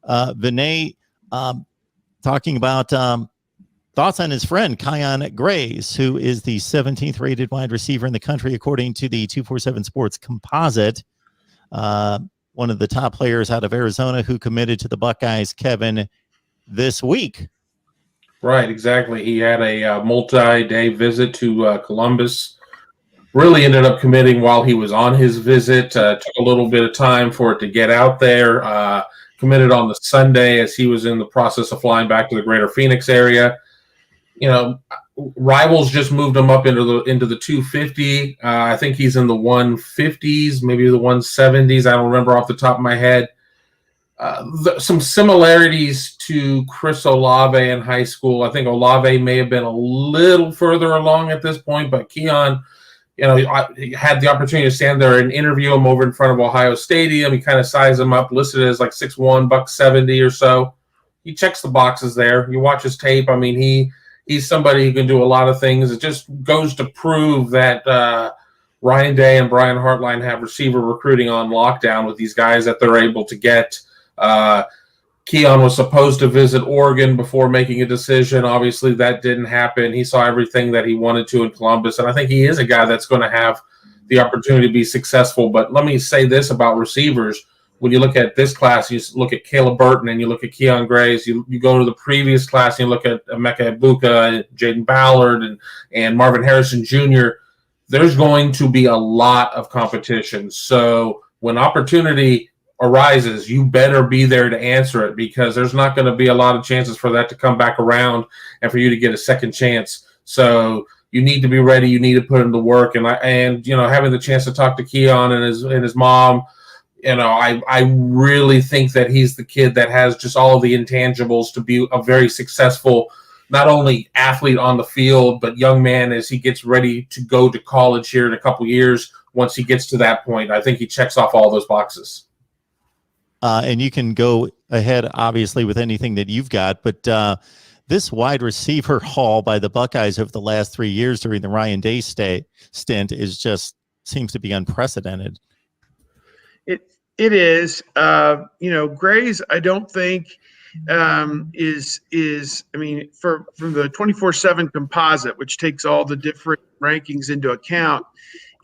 Vinay talking about thoughts on his friend Keon Grayes, who is the 17th rated wide receiver in the country, according to the 247 Sports Composite. One of the top players out of Arizona who committed to the Buckeyes, Kevin, this week. Right, exactly. He had a multi-day visit to Columbus. Really ended up committing while he was on his visit. Took a little bit of time for it to get out there. Committed on the Sunday as he was in the process of flying back to the greater Phoenix area. You know, Rivals just moved him up into the 250. I think he's in the 150s, maybe the 170s. I don't remember off the top of my head. Some similarities to Chris Olave in high school. I think Olave may have been a little further along at this point, but Kyion, he had the opportunity to stand there and interview him over in front of Ohio Stadium. He kind of sized him up, listed as like 6'1", $170 or so. He checks the boxes there. You watch his tape. I mean, he's somebody who can do a lot of things. It just goes to prove that Ryan Day and Brian Hartline have receiver recruiting on lockdown with these guys that they're able to get. Kyion was supposed to visit Oregon before making a decision. Obviously, that didn't happen. He saw everything that he wanted to in Columbus, and I think he is a guy that's going to have the opportunity to be successful. But let me say this about receivers. When you look at this class, you look at Caleb Burton and you look at Keon Grayes, you go to the previous class and you look at Emeka Egbuka, Jaden Ballard, and Marvin Harrison Jr., there's going to be a lot of competition. So when opportunity arises, you better be there to answer it, because there's not going to be a lot of chances for that to come back around and for you to get a second chance. So you need to be ready. You need to put in the work. And having the chance to talk to Kyion and his mom, I really think that he's the kid that has just all of the intangibles to be a very successful, not only athlete on the field, but young man as he gets ready to go to college here in a couple years. Once he gets to that point, I think he checks off all those boxes. And you can go ahead, obviously, with anything that you've got. But this wide receiver haul by the Buckeyes over the last 3 years during the Ryan Day stint seems to be unprecedented. It is. Grayes, I don't think is from the 24/7 composite, which takes all the different rankings into account.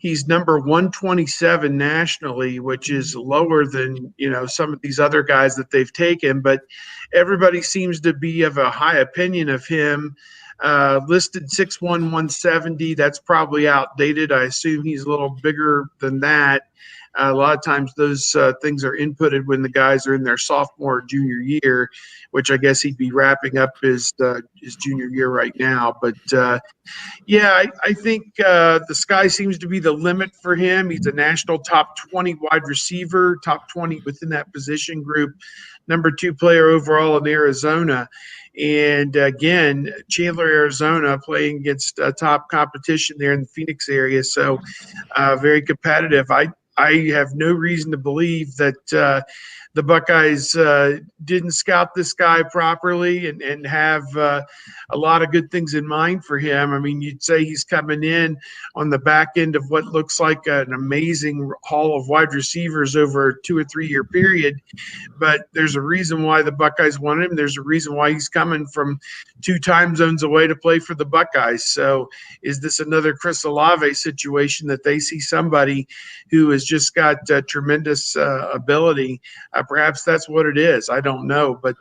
He's number 127 nationally, which is lower than, some of these other guys that they've taken. But everybody seems to be of a high opinion of him. Listed 6'1", 170. That's probably outdated. I assume he's a little bigger than that. A lot of times those things are inputted when the guys are in their sophomore or junior year, which I guess he'd be wrapping up his junior year right now. But, I think the sky seems to be the limit for him. He's a national top 20 wide receiver, top 20 within that position group, number 2 player overall in Arizona. And again, Chandler, Arizona, playing against top competition there in the Phoenix area. So very competitive. I have no reason to believe that the Buckeyes didn't scout this guy properly and have a lot of good things in mind for him. I mean, you'd say he's coming in on the back end of what looks like an amazing haul of wide receivers over a 2 or 3 year period. But there's a reason why the Buckeyes want him. There's a reason why he's coming from 2 time zones away to play for the Buckeyes. So is this another Chris Olave situation that they see somebody who has just got tremendous ability? Perhaps that's what it is. I don't know, but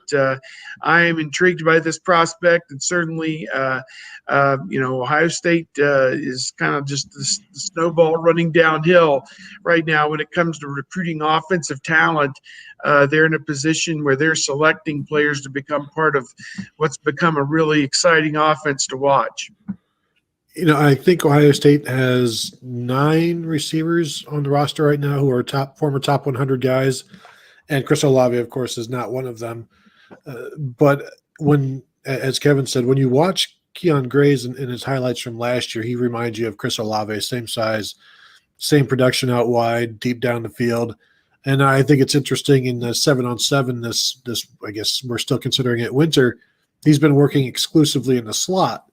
I am intrigued by this prospect, and certainly, Ohio State is kind of just the snowball running downhill right now when it comes to recruiting offensive talent. They're in a position where they're selecting players to become part of what's become a really exciting offense to watch. I think Ohio State has 9 receivers on the roster right now who are former top 100 guys. And Chris Olave, of course, is not one of them. But as Kevin said, when you watch Keon Grayes in his highlights from last year, he reminds you of Chris Olave, same size, same production out wide, deep down the field. And I think it's interesting in the 7-on-7, this I guess we're still considering it winter, he's been working exclusively in the slot,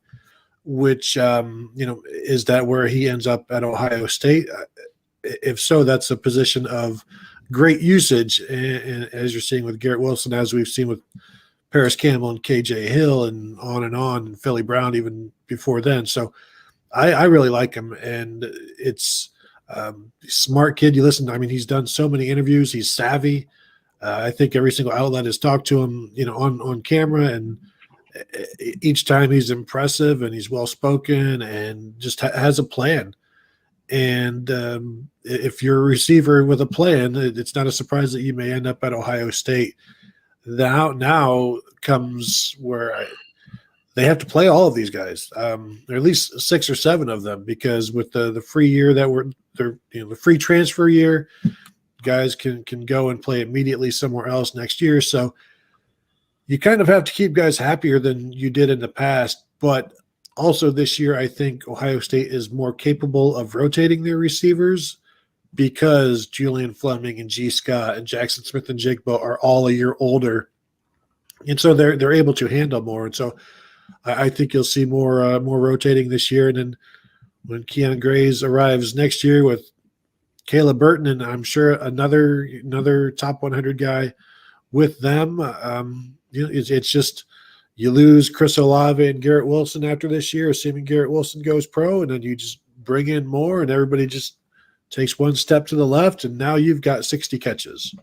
which, is that where he ends up at Ohio State? If so, that's a position of great usage, and as you're seeing with Garrett Wilson, as we've seen with Paris Campbell and KJ Hill, and and Philly Brown even before then. So I really like him, and it's smart kid. You listen, I mean, he's done so many interviews. He's savvy. I think every single outlet has talked to him, on camera, and each time he's impressive, and he's well spoken, and just has a plan. And if you're a receiver with a plan, it's not a surprise that you may end up at Ohio State. Now comes where they have to play all of these guys, or at least 6 or 7 of them, because with the free year the free transfer year, guys can go and play immediately somewhere else next year. So you kind of have to keep guys happier than you did in the past. But also this year, I think Ohio State is more capable of rotating their receivers because Julian Fleming and G. Scott and Jackson Smith and Jigbo are all a year older. And so they're able to handle more. And so I think you'll see more rotating this year. And then when Keon Grayes arrives next year with Caleb Burton, and I'm sure another top 100 guy with them, it's just you lose Chris Olave and Garrett Wilson after this year, assuming Garrett Wilson goes pro, and then you just bring in more, and everybody just takes one step to the left, and now you've got 60 catches.